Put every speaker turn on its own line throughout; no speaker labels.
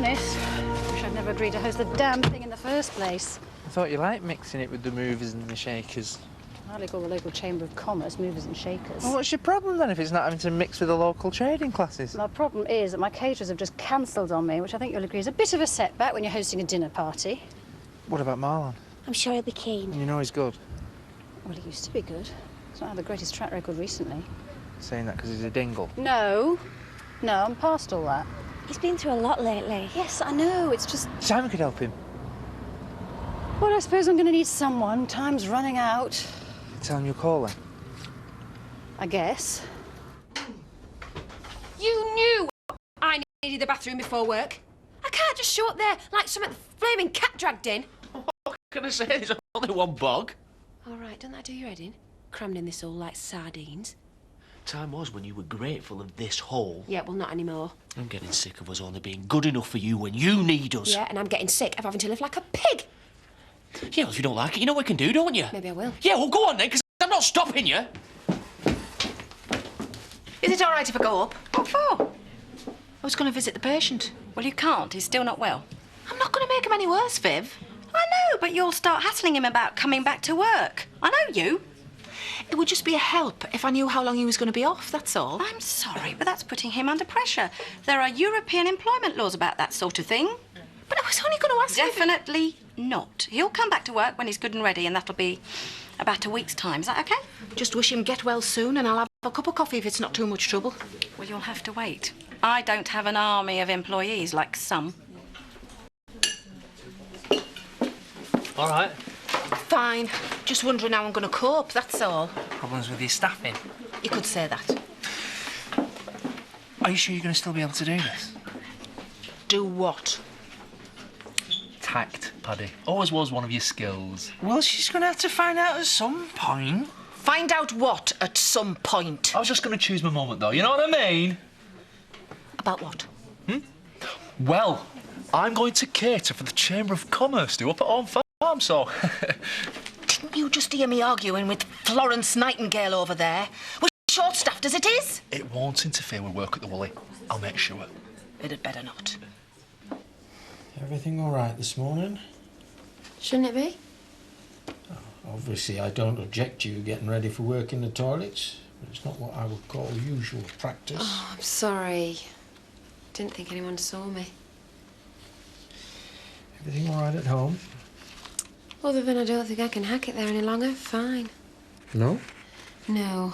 honest, wish I'd never agreed to host the damn thing in the first place.
I thought you liked mixing it with the movers and the shakers.
I hardly call the local Chamber of Commerce movers and shakers.
Well, what's your problem then if it's not having to mix with the local trading classes?
My problem is that my caterers have just cancelled on me, which I think you'll agree is a bit of a setback when you're hosting a dinner party.
What about Marlon?
I'm sure he'll be keen.
You know he's good.
Well, he used to be good. He's not had the greatest track record recently.
Saying that because he's a dingle.
No, I'm past all that.
He's been through a lot lately.
Yes, I know, it's just...
Simon could help him.
Well, I suppose I'm going to need someone. Time's running out.
Tell him you're calling.
I guess.
You knew I needed the bathroom before work. I can't just show up there like some flaming cat dragged in.
What can I say? There's only one bog.
All right, don't that do your head in? Crammed in this all like sardines.
Time was when you were grateful of this hole.
Yeah, well, not anymore.
I'm getting sick of us only being good enough for you when you need us.
Yeah, and I'm getting sick of having to live like a pig.
Yeah, well, if you don't like it, you know what we can do, don't you?
Maybe I will.
Yeah, well, go on then, because I'm not stopping you.
Is it all right if I go up?
What for?
I was going to visit the patient. Well, you can't. He's still not well.
I'm not going to make him any worse, Viv.
I know, but you'll start hassling him about coming back to work. I know you.
It would just be a help if I knew how long he was going to be off, that's all.
I'm sorry, but that's putting him under pressure. There are European employment laws about that sort of thing.
But I was only going to ask him.
Definitely not. He'll come back to work when he's good and ready, and that'll be about a week's time. Is that OK?
Just wish him get well soon, and I'll have a cup of coffee if it's not too much trouble.
Well, you'll have to wait. I don't have an army of employees like some.
All right.
Fine. Just wondering how I'm going to cope, that's all.
Problems with your staffing?
You could say that.
Are you sure you're going to still be able to do this?
Do what?
Tact, Paddy. Always was one of your skills.
Well, she's going to have to find out at some point.
Find out what at some point?
I was just going to choose my moment, though. You know what I mean?
About what?
Well, I'm going to cater for the Chamber of Commerce do up at Home Farm, so...
Didn't you just hear me arguing with Florence Nightingale over there? We're short-staffed as it is.
It won't interfere with work at the Woolly. I'll make sure.
It had better not.
Everything all right this morning?
Shouldn't it be?
Obviously, I don't object to you getting ready for work in the toilets, but it's not what I would call usual practice.
Oh, I'm sorry. Didn't think anyone saw me.
Everything all right at home?
Other than I don't think I can hack it there any longer, fine.
No?
No.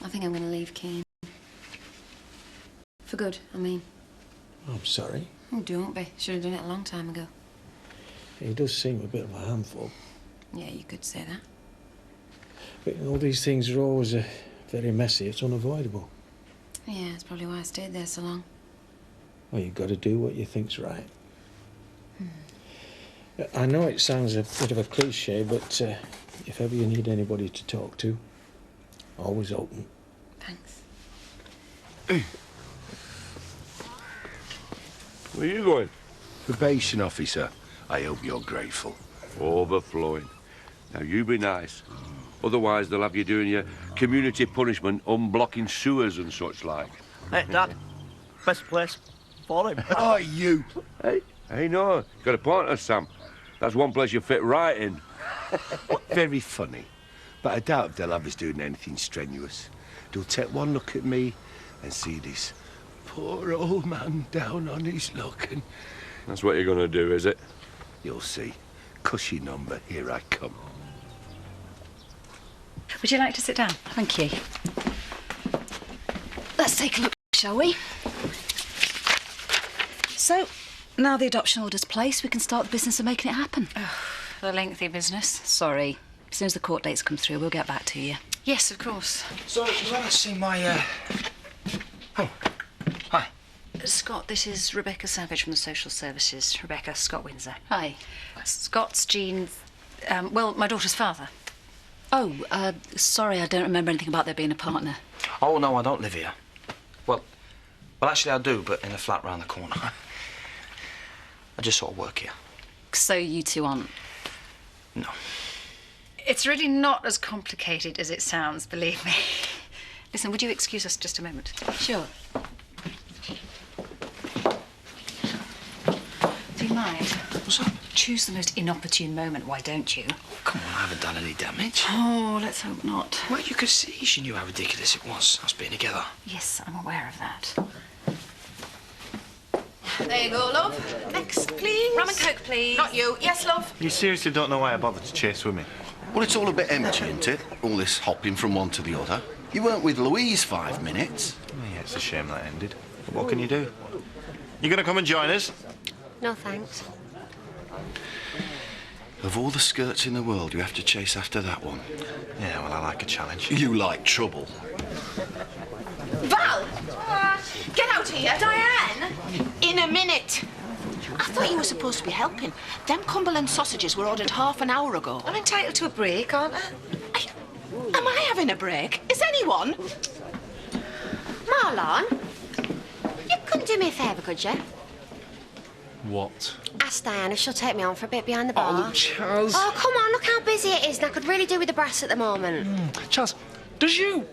I think I'm going to leave Keane. For good, I mean.
I'm sorry.
Oh, don't be. Should have done it a long time ago.
He does seem a bit of a handful.
Yeah, you could say that.
But all these things are always very messy. It's unavoidable.
Yeah, it's probably why I stayed there so long.
Well, you've got to do what you think's right. I know it sounds a bit of a cliche, but if ever you need anybody to talk to, always open.
Thanks.
Where are you going? Probation officer. I hope you're grateful. Overflowing. Now, you be nice. Otherwise, they'll have you doing your community punishment, unblocking sewers and such like.
Hey, Dad. Best place for him.
Oh, you. Hey, no. Got a point, Sam. That's one place you fit right in. Very funny. But I doubt if they'll have us doing anything strenuous. They'll take one look at me and see this poor old man down on his luck and... That's what you're going to do, is it? You'll see. Cushy number. Here I come.
Would you like to sit down? Thank you. Let's take a look, shall we? So, now the adoption order's placed, we can start the business of making it happen.
Oh, the lengthy business.
Sorry. As soon as the court dates come through, we'll get back to you.
Yes, of course.
So, you want to see my, Oh, hi.
Scott, this is Rebecca Savage from the Social Services. Rebecca, Scott Windsor.
Hi.
Scott's Jean's, well, my daughter's father.
Oh, sorry, I don't remember anything about there being a partner.
Oh, no, I don't live here. Well, actually I do, but in a flat round the corner. I just sort of work here.
So you two aren't?
No.
It's really not as complicated as it sounds, believe me. Listen, would you excuse us just a moment?
Sure.
choose the most inopportune moment, why don't you?
Come on, I haven't done any damage.
Oh, let's hope not.
Well, you could see she knew how ridiculous it was, us being together.
Yes, I'm aware of that.
There you go, love. Next, please.
Rum and Coke, please.
Not you. Yes, love.
You seriously don't know why I bothered to chase with me?
Well, it's all a bit empty, isn't it? All this hopping from one to the other. You weren't with Louise 5 minutes.
Yeah, it's a shame that ended. But what can you do? You gonna come and join us?
No thanks.
Of all the skirts in the world, you have to chase after that one.
Yeah, well, I like a challenge.
You like trouble.
Val! Get out here. Diane! In a minute.
I thought you were supposed to be helping. Them Cumberland sausages were ordered half an hour ago.
I'm entitled to a break, aren't I?
Am I having a break? Is anyone?
Marlon, you couldn't do me a favour, could you?
What?
Ask Diane if she'll take me on for a bit behind the bar.
Oh, Charles.
Oh, come on, look how busy it is, and I could really do with the brass at the moment.
Charles, does you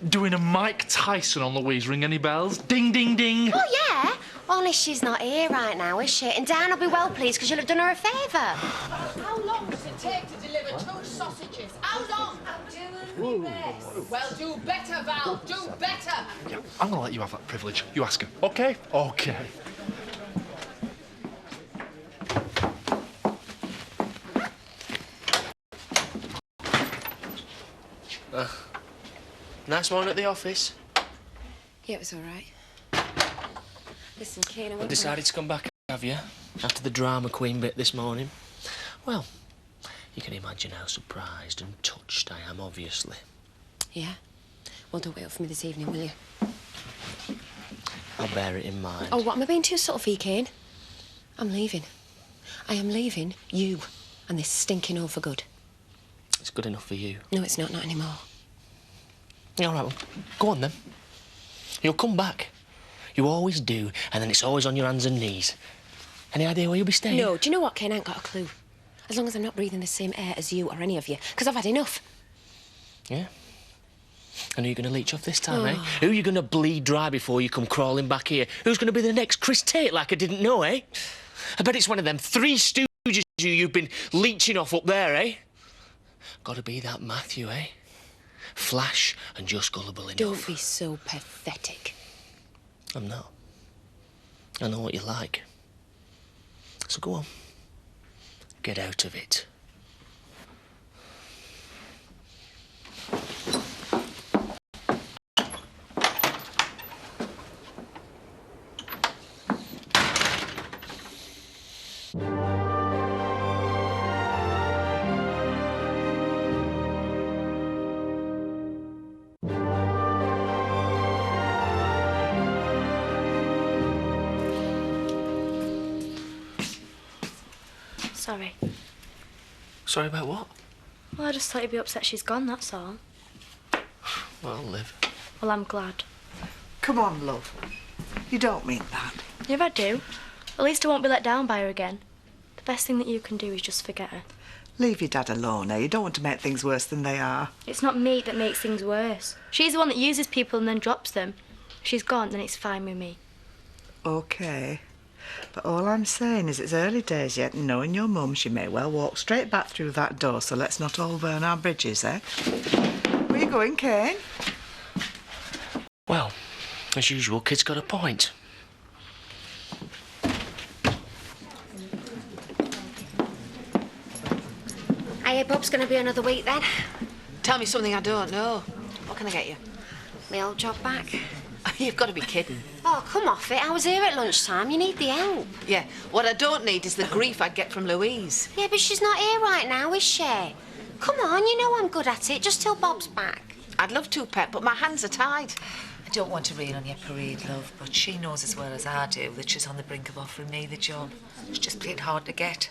doing a Mike Tyson on Louise ring any bells? Ding, ding, ding.
Oh, yeah. Only she's not here right now, is she? And Diane will be well pleased because you'll have done her a favour.
How long does it take to deliver 2 sausages? How long? I'm doing my best. Well, do better, Val. Do better.
Yeah, I'm going to let you have that privilege. You ask her. OK? OK.
Nice morning at the office.
Yeah, it was all right. Listen, Kane, I
Decided to come back, have you? After the drama queen bit this morning? Well, you can imagine how surprised and touched I am, obviously.
Yeah? Well, don't wait up for me this evening, will you?
I'll bear it in mind.
Oh, what, am I being too subtle for you, Kane? I'm leaving. I am leaving you and this stinking hole for good.
It's good enough for you.
No, it's not anymore.
All right, well, go on then. You'll come back. You always do, and then it's always on your hands and knees. Any idea where you'll be staying?
No, do you know what, Kane? I ain't got a clue. As long as I'm not breathing the same air as you or any of you, because I've had enough.
Yeah? And who are you going to leech off this time, eh? Who are you going to bleed dry before you come crawling back here? Who's going to be the next Chris Tate like I didn't know, eh? I bet it's one of them 3 stooges you've been leeching off up there, eh? Got to be that Matthew, eh? Flash and just gullible enough.
Don't be so pathetic.
I'm not. I know what you like. So go on. Get out of it.
Sorry.
Sorry about what?
Well, I just thought you'd be upset she's gone, that's all.
Well, Liv.
Well, I'm glad.
Come on, love. You don't mean that.
If I do, at least I won't be let down by her again. The best thing that you can do is just forget her.
Leave your dad alone, eh? You don't want to make things worse than they are.
It's not me that makes things worse. She's the one that uses people and then drops them. If she's gone, then it's fine with me.
OK. But all I'm saying is it's early days yet, and knowing your mum, she may well walk straight back through that door, so let's not all burn our bridges, eh? Where you going, Kane?
Well, as usual, kid's got a point.
Hey, Bob's going to be another week then.
Tell me something I don't know. What can I get you?
My old job back.
You've got to be kidding.
Oh, come off it. I was here at lunchtime. You need the help.
Yeah, what I don't need is the grief I'd get from Louise.
Yeah, but she's not here right now, is she? Come on, you know I'm good at it. Just till Bob's back.
I'd love to, Pet, but my hands are tied.
I don't want to rain on your parade, love, but she knows as well as I do that she's on the brink of offering me the job. It's just plain hard to get.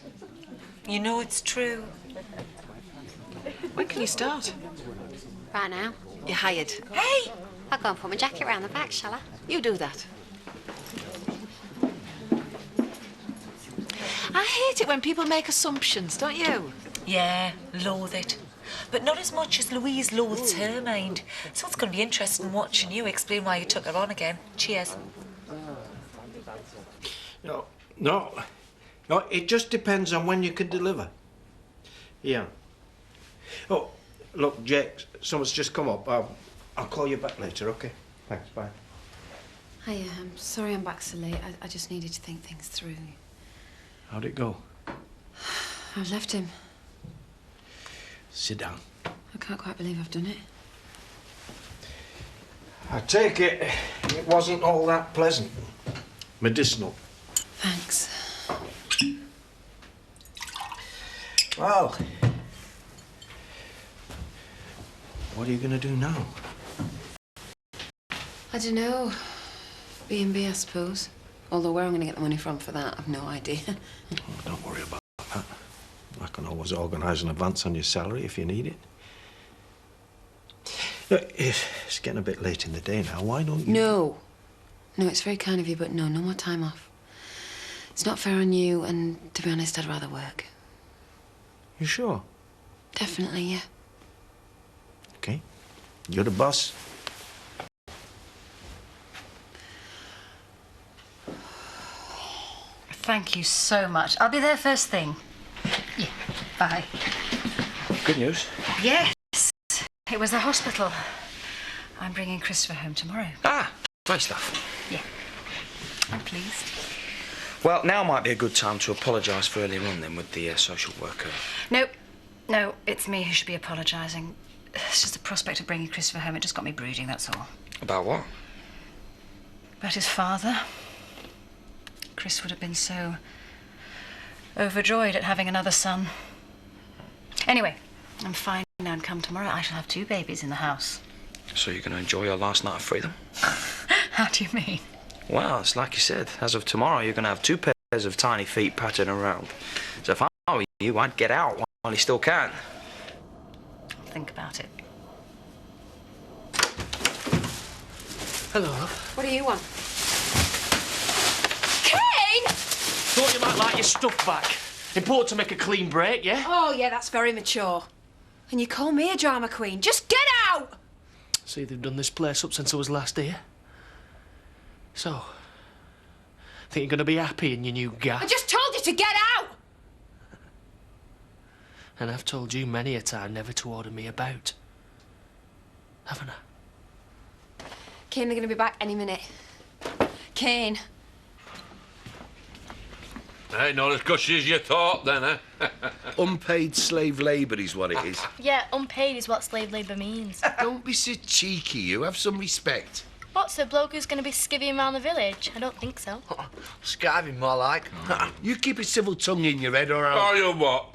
You know it's true.
When can you start?
Right now.
You're hired.
Hey! I'll go and put my jacket round the back, shall I?
You do that. I hate it when people make assumptions, don't you?
Yeah, loathe it. But not as much as Louise loathes her mind. So it's going to be interesting watching you explain why you took her on again. Cheers.
No. Oh, it just depends on when you can deliver. Yeah. Oh, look, Jake, someone's just come up. I'll call you back later, okay? Thanks, bye.
Hiya, I'm sorry I'm back so late. I just needed to think things through.
How'd it go?
I've left him.
Sit down.
I can't quite believe I've done it.
I take it wasn't all that pleasant. Medicinal.
Thanks.
Well, what are you going to do now?
I don't know. B&B, I suppose. Although where I'm going to get the money from for that, I've no idea.
Oh, don't worry about that. I can always organise an advance on your salary if you need it. Look, it's getting a bit late in the day now. Why don't you...
No. No, it's very kind of you, but no more time off. It's not fair on you, and to be honest, I'd rather work.
You sure?
Definitely, yeah.
Okay. You're the boss.
Thank you so much. I'll be there first thing. Yeah, bye.
Good news.
Yes, it was the hospital. I'm bringing Christopher home tomorrow.
Ah, great stuff.
Yeah, I'm pleased.
Well, now might be a good time to apologise for earlier on then with the social worker.
No, it's me who should be apologising. It's just the prospect of bringing Christopher home. It just got me brooding, that's all.
About what?
About his father. Chris would have been so overjoyed at having another son. Anyway, I'm fine now, and come tomorrow I shall have 2 babies in the house.
So you're going to enjoy your last night of freedom?
How do you mean?
Well, it's like you said. As of tomorrow, you're going to have 2 pairs of tiny feet pattering around. So if I were you, I'd get out while you still can.
I'll think about it.
Hello.
What do you want?
Thought you might like your stuff back. Important to make a clean break, yeah?
Oh, yeah, that's very mature. And you call me a drama queen. Just get out!
See, they've done this place up since I was last here. So, think you're going to be happy in your new gaff?
I just told you to get out!
And I've told you many a time never to order me about. Haven't I?
Kane, they're going to be back any minute. Kane.
Ain't not as cushy as you thought, then, eh?
Unpaid slave labour is what it is.
Yeah, unpaid is what slave labour means.
Don't be so cheeky, you. Have some respect.
What's the bloke who's going to be skivvying around the village? I don't think so.
Skiving, more like. You keep a civil tongue in your head, or
Oh,
I'll...
you what?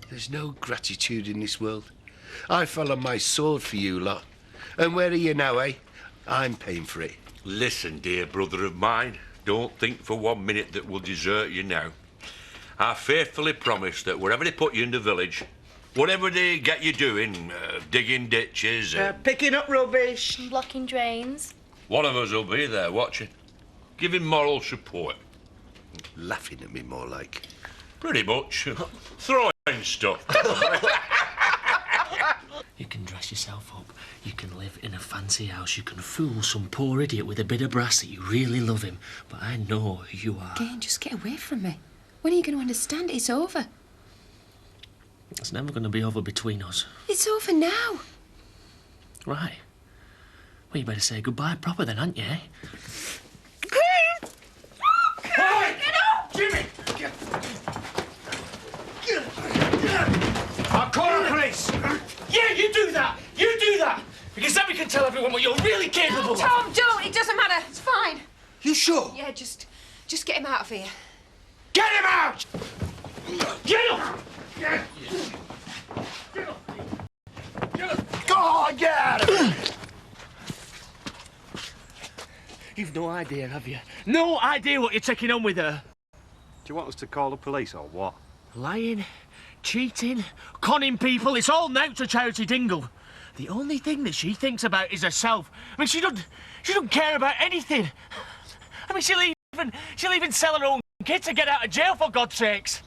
There's no gratitude in this world. I fell on my sword for you lot. And where are you now, eh? I'm paying for it.
Listen, dear brother of mine, don't think for 1 minute that we'll desert you now. I faithfully promise that wherever they put you in the village, whatever they get you doing, digging ditches...
Picking up rubbish.
Blocking drains.
one of us will be there watching, giving moral support.
Laughing at me, more like.
Pretty much. Throwing stuff.
You can dress yourself up, you can live in a fancy house, you can fool some poor idiot with a bit of brass that you really love him, but I know who you are.
Kane, just get away from me. When are you going to understand? It's over.
It's never going to be over between us.
It's over now.
Right. Well, you better say goodbye proper then, aren't you, eh?
Hey!
Get up!
Jimmy!
I'll call the police! Yeah, you do that! You do that! Because then we can tell everyone what you're really capable of!
Tom, don't! It doesn't matter. It's fine.
You sure?
Yeah, just get him out of here.
Get him out! Get him!
Go on, get out of here!
You've no idea, have you? No idea what you're taking on with her.
Do you want us to call the police or what?
Lying, cheating, conning people, it's all now to Charity Dingle. The only thing that she thinks about is herself. I mean, she don't care about anything. I mean, she'll even sell her own kid to get out of jail, for God's sakes.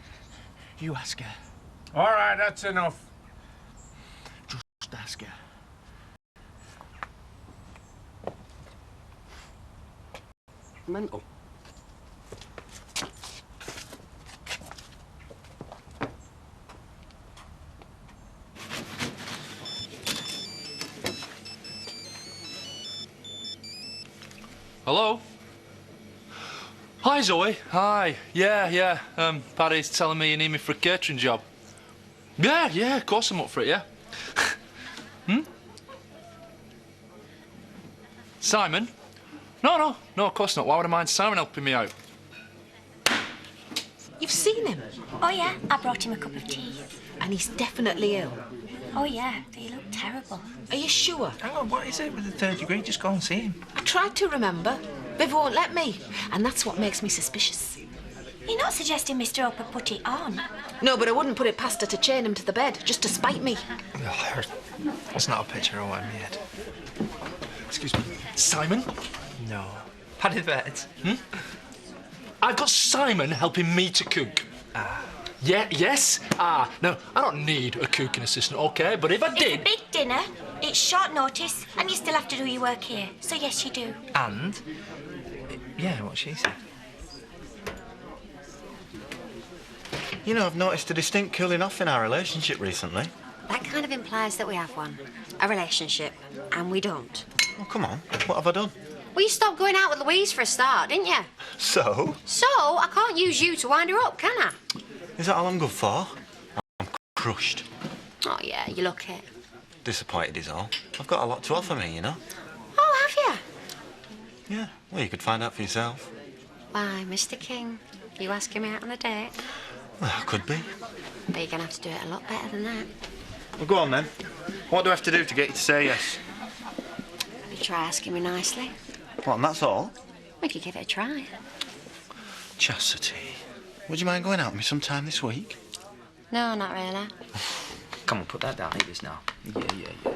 You ask her.
All right, that's enough.
Just ask her.
Mental.
Hello? Hi, Zoe. Hi. Yeah. Paddy's telling me you need me for a catering job. Yeah, of course I'm up for it, yeah. Simon? No, of course not. Why would I mind Simon helping me out?
You've seen him?
Oh, yeah, I brought him a cup of tea.
And he's definitely ill.
Oh, yeah, he looked terrible.
Are you sure?
Hang on, what is it with the third degree? Just go and see him.
I tried to remember. Viv won't let me. And that's what makes me suspicious.
You're not suggesting Mr. Hopper put it on?
No, but I wouldn't put it past her to chain him to the bed, just to spite me.
Oh, that's not a picture I want in my head.
Excuse me. Simon?
No. Paddy the vet.
I've got Simon helping me to cook. Yes? No, I don't need a cooking assistant, OK? But if I did...
It's a big dinner, it's short notice, and you still have to do your work here. So, yes, you do.
And? Yeah, what she said. You know, I've noticed a distinct cooling off in our relationship recently.
That kind of implies that we have one. A relationship. And we don't.
Oh, come on. What have I done?
Well, you stopped going out with Louise for a start, didn't you?
So?
So, I can't use you to wind her up, can I?
Is that all I'm good for? I'm crushed.
Oh, yeah, you look it.
Disappointed is all. I've got a lot to offer me, you know?
Oh, have you?
Yeah, well, you could find out for yourself.
Why, Mr. King, you asking me out on a date?
Well, could be.
But you're going to have to do it a lot better than that.
Well, go on, then. What do I have to do to get you to say yes?
You try asking me nicely.
What, and that's all?
We could give it a try.
Chastity, would you mind going out with me sometime this week?
No, not really.
Come on, put that down. Eat this now. Yeah.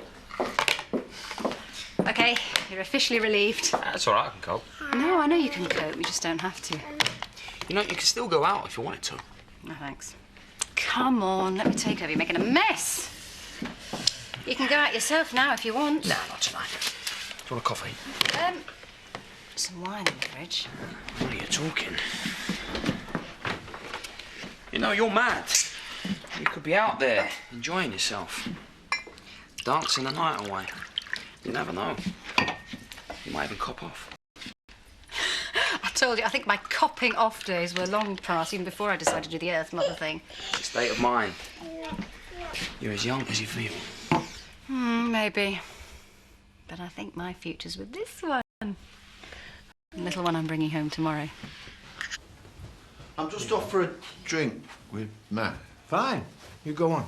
OK, you're officially relieved.
That's all right, I can cope.
No, I know you can cope, we just don't have to.
You know, you can still go out if you wanted to.
No, thanks. Come on, let me take over. You're making a mess. You can go out yourself now if you want.
Nah, not tonight. Do you want a coffee?
Some wine in the fridge.
What are you talking? You know, you're mad. You could be out there, enjoying yourself. Dancing the night away. You never know. You might even cop off.
I told you, I think my copping off days were long past, even before I decided to do the Earth Mother thing.
It's a state of mind. You're as young as you feel.
Maybe. But I think my future's with this one. The little one I'm bringing home tomorrow.
I'm just off for a drink with Matt. Fine. You go on.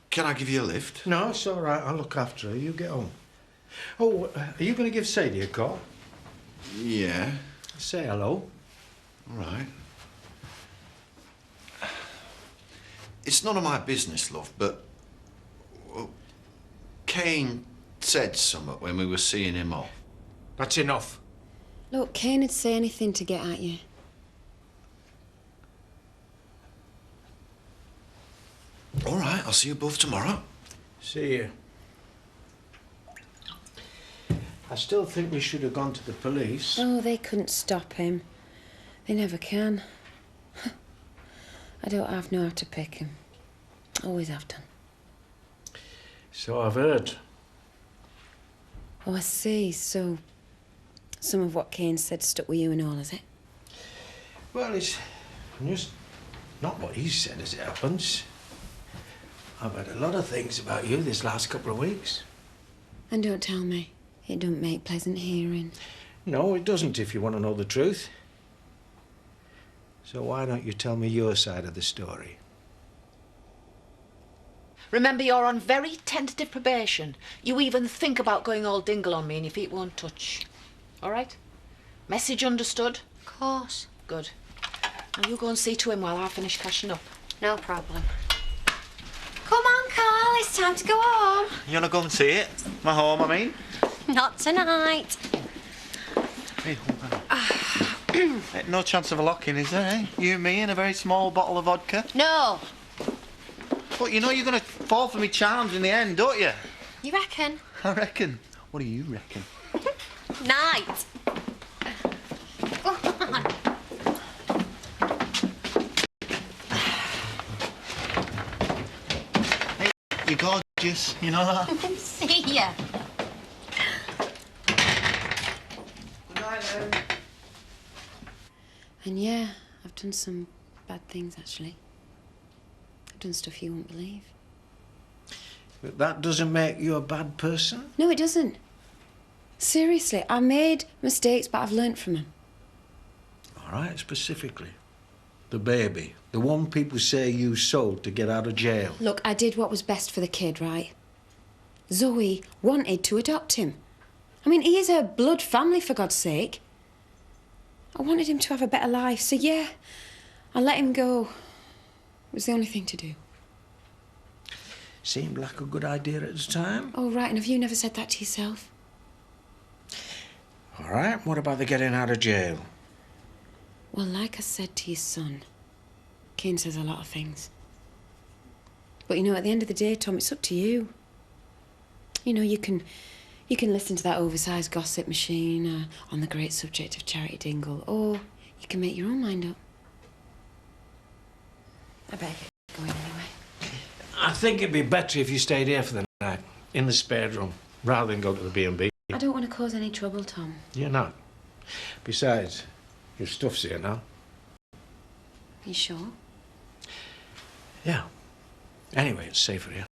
Can I give you a lift?
No, it's all right. I'll look after her. You get home. Oh, are you going to give Sadie a call?
Yeah.
Say hello.
All right. It's none of my business, love, but... Well, Kane said something when we were seeing him off.
That's enough.
Look, Kane'd say anything to get at you.
All right, I'll see you both tomorrow.
See you. I still think we should have gone to the police.
Oh, they couldn't stop him. They never can. I don't have know how to pick him. Always have done.
So I've heard.
Oh, I see. So, some of what Kane said stuck with you and all, is it?
Well, it's just not what he said as it happens. I've heard a lot of things about you this last couple of weeks.
And don't tell me. It don't make pleasant hearing.
No, it doesn't, if you want to know the truth. So why don't you tell me your side of the story?
Remember, you're on very tentative probation. You even think about going all dingle on me and your feet won't touch. All right? Message understood?
Of course.
Good. Now you go and see to him while I finish cashing up.
No problem. Come on, Carl, it's time to go home.
You want to go and see it? My home, I mean?
Not tonight.
Hey, no chance of a lock-in, is there, eh? You and me and a very small bottle of vodka?
No.
But you know you're going to fall for me charms in the end, don't you?
You reckon?
I reckon. What do you reckon?
Night. Go on.
Hey, you're gorgeous, you know that?
See ya.
And yeah, I've done some bad things, actually. I've done stuff you won't believe.
But that doesn't make you a bad person.
No, it doesn't. Seriously, I made mistakes, but I've learnt from them.
All right, specifically. The baby. The one people say you sold to get out of jail.
Look, I did what was best for the kid, right? Zoe wanted to adopt him. I mean, he is her blood family, for God's sake. I wanted him to have a better life, so yeah, I let him go. It was the only thing to do.
Seemed like a good idea at the time.
Oh, right, and have you never said that to yourself?
All right, what about the getting out of jail?
Well, like I said to your son, Kane says a lot of things. But, you know, at the end of the day, Tom, it's up to you. You know, you can listen to that oversized gossip machine on the great subject of Charity Dingle, or you can make your own mind up. I better get going anyway.
I think it'd be better if you stayed here for the night, in the spare room, rather than go to the B&B.
I don't want to cause any trouble, Tom.
You're not. Besides, your stuff's here now.
You sure?
Yeah. Anyway, it's safer here.